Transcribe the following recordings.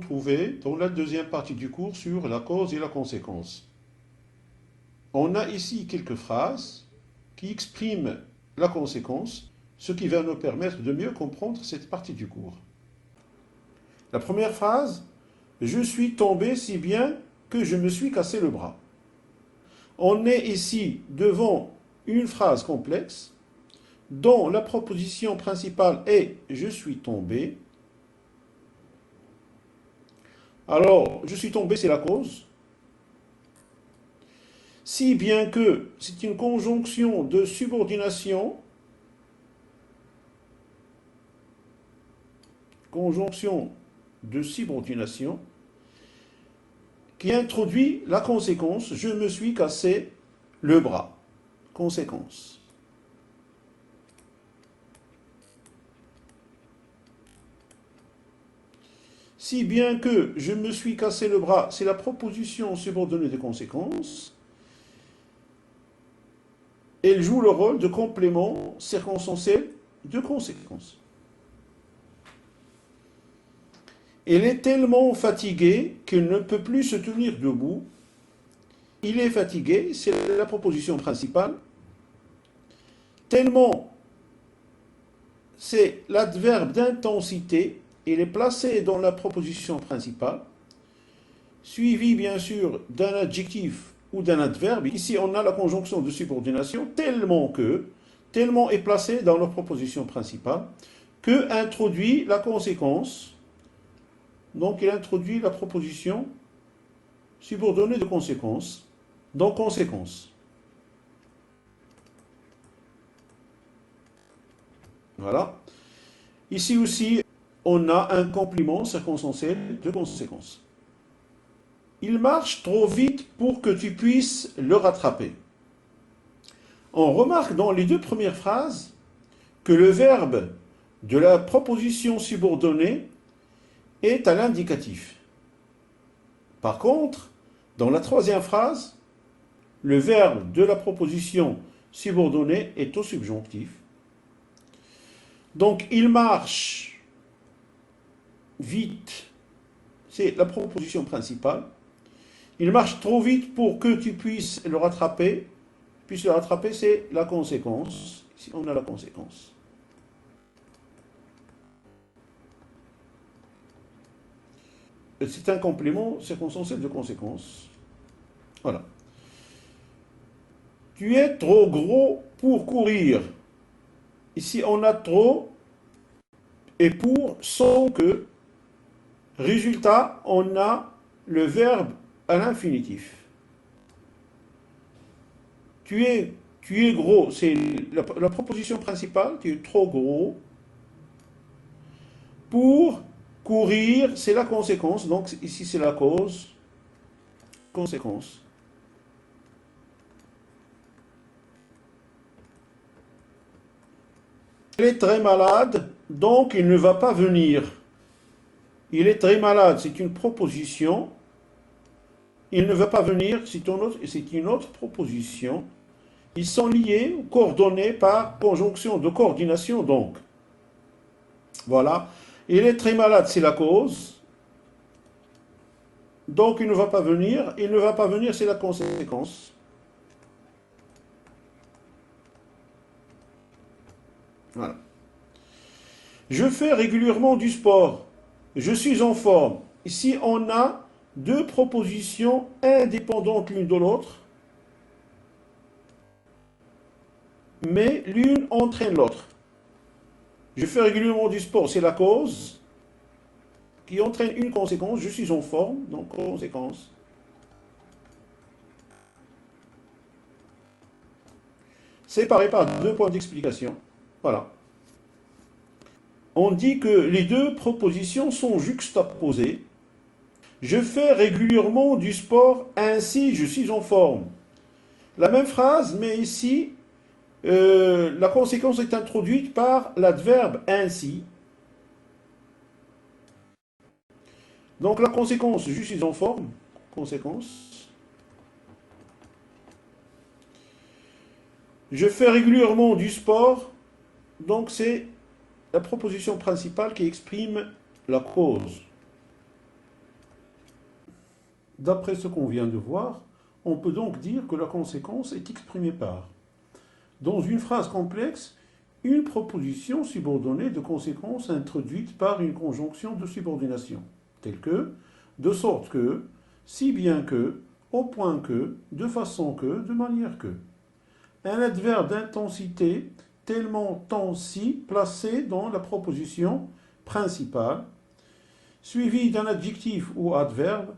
retrouver dans la deuxième partie du cours sur la cause et la conséquence. On a ici quelques phrases qui expriment la conséquence, ce qui va nous permettre de mieux comprendre cette partie du cours. La première phrase, je suis tombé si bien que je me suis cassé le bras. On est ici devant une phrase complexe dont la proposition principale est je suis tombé. Alors, je suis tombé, c'est la cause. Si bien que c'est une conjonction de subordination, qui introduit la conséquence, je me suis cassé le bras. Conséquence. Si bien que je me suis cassé le bras, c'est la proposition subordonnée de conséquence. Elle joue le rôle de complément circonstanciel de conséquence. Il est tellement fatigué qu'il ne peut plus se tenir debout. Il est fatigué, c'est la proposition principale. Tellement, c'est l'adverbe d'intensité. Il est placé dans la proposition principale, suivi bien sûr d'un adjectif ou d'un adverbe. Ici, on a la conjonction de subordination, tellement est placé dans la proposition principale, que introduit la conséquence. Donc, il introduit la proposition subordonnée de conséquence, donc conséquence. Voilà. Ici aussi, on a un complément circonstanciel de conséquence. Il marche trop vite pour que tu puisses le rattraper. On remarque dans les deux premières phrases que le verbe de la proposition subordonnée est à l'indicatif. Par contre, dans la troisième phrase, le verbe de la proposition subordonnée est au subjonctif. Donc, il marche vite, c'est la proposition principale. Il marche trop vite pour que tu puisses le rattraper. Puisses le rattraper, c'est la conséquence. Ici, on a la conséquence. C'est un complément circonstanciel de conséquence. Voilà. Tu es trop gros pour courir. Ici, on a trop et pour sans que. Résultat, on a le verbe à l'infinitif. Tu es gros, c'est la proposition principale, tu es trop gros. Pour courir, c'est la conséquence, donc ici c'est la cause, conséquence. Il est très malade, donc il ne va pas venir. Il est très malade, c'est une proposition. Il ne va pas venir, c'est une autre proposition. Ils sont liés ou coordonnés par conjonction de coordination, donc. Voilà. Il est très malade, c'est la cause. Donc, il ne va pas venir. Il ne va pas venir, c'est la conséquence. Voilà. Je fais régulièrement du sport. Je suis en forme. Ici, on a deux propositions indépendantes l'une de l'autre, mais l'une entraîne l'autre. Je fais régulièrement du sport, c'est la cause qui entraîne une conséquence. Je suis en forme, donc conséquence. Séparé par deux points d'explication. Voilà. On dit que les deux propositions sont juxtaposées. Je fais régulièrement du sport, ainsi je suis en forme. La même phrase, mais ici, la conséquence est introduite par l'adverbe ainsi. Donc la conséquence, je suis en forme, conséquence. Je fais régulièrement du sport, donc c'est la proposition principale qui exprime la cause. D'après ce qu'on vient de voir, on peut donc dire que la conséquence est exprimée par, dans une phrase complexe, une proposition subordonnée de conséquence introduite par une conjonction de subordination, telle que, de sorte que, si bien que, au point que, de façon que, de manière que. Un adverbe d'intensité tellement tant si placé dans la proposition principale, suivi d'un adjectif ou adverbe,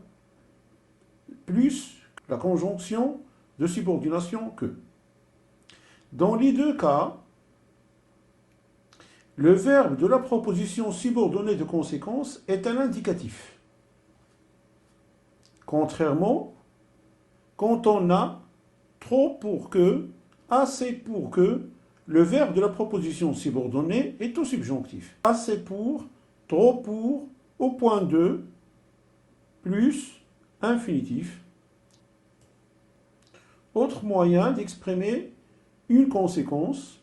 plus la conjonction de subordination que. Dans les deux cas, le verbe de la proposition subordonnée de conséquence est un indicatif. Contrairement, quand on a trop pour que, assez pour que, le verbe de la proposition subordonnée est au subjonctif. Assez pour, trop pour, au point de, plus, infinitif. Autre moyen d'exprimer une conséquence,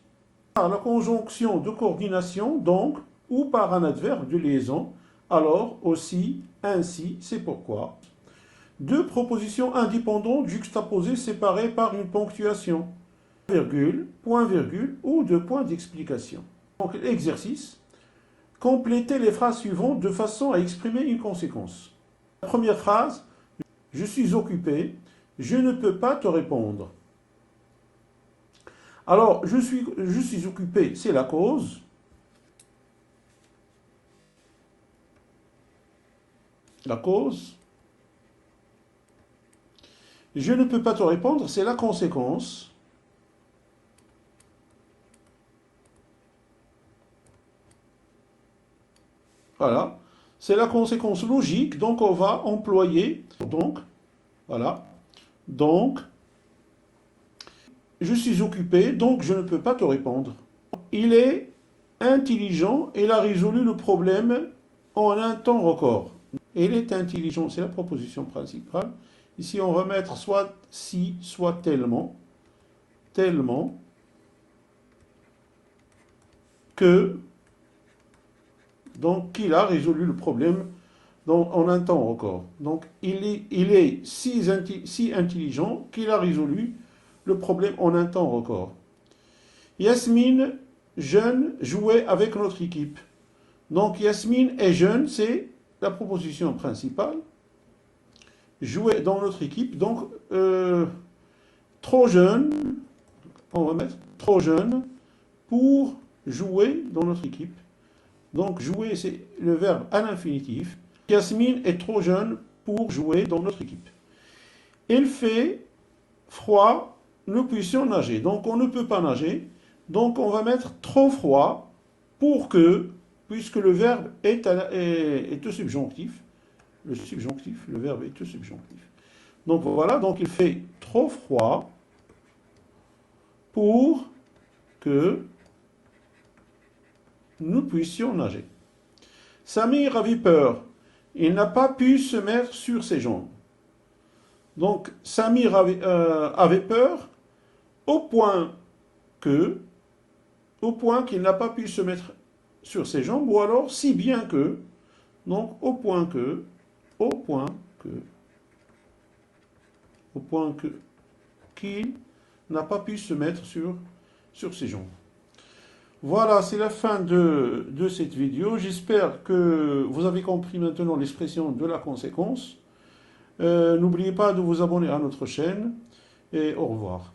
par la conjonction de coordination, donc, ou par un adverbe de liaison, alors, aussi, ainsi, c'est pourquoi. Deux propositions indépendantes juxtaposées séparées par une ponctuation, virgule, point virgule ou deux points d'explication. Donc, exercice, complétez les phrases suivantes de façon à exprimer une conséquence. La première phrase, je suis occupé, je ne peux pas te répondre. Alors, je suis occupé, c'est la cause. La cause. Je ne peux pas te répondre, c'est la conséquence. Voilà. C'est la conséquence logique, donc on va employer. Donc, voilà. Donc, je suis occupé, donc je ne peux pas te répondre. Il est intelligent, il a résolu le problème en un temps record. Il est intelligent, c'est la proposition principale. Ici, on va mettre soit si, soit tellement. Tellement que, donc, qu'il a résolu le problème en un temps record. Donc, il est si intelligent qu'il a résolu le problème en un temps record. Yasmine, jeune, jouait avec notre équipe. Donc, Yasmine est jeune, c'est la proposition principale. Jouer dans notre équipe. Donc, trop jeune, on va mettre trop jeune pour jouer dans notre équipe. Donc, jouer, c'est le verbe à l'infinitif. Yasmine est trop jeune pour jouer dans notre équipe. Il fait froid, nous puissions nager. Donc, on ne peut pas nager. Donc, on va mettre trop froid pour que, puisque le verbe est au subjonctif. Le verbe est au subjonctif. Donc, voilà. Donc, il fait trop froid pour que nous puissions nager. Samir avait peur. Il n'a pas pu se mettre sur ses jambes. Donc, Samir avait peur au point qu'il n'a pas pu se mettre sur ses jambes, ou alors si bien que, donc au point qu'il n'a pas pu se mettre sur ses jambes. Voilà, c'est la fin de cette vidéo. J'espère que vous avez compris maintenant l'expression de la conséquence. N'oubliez pas de vous abonner à notre chaîne et au revoir.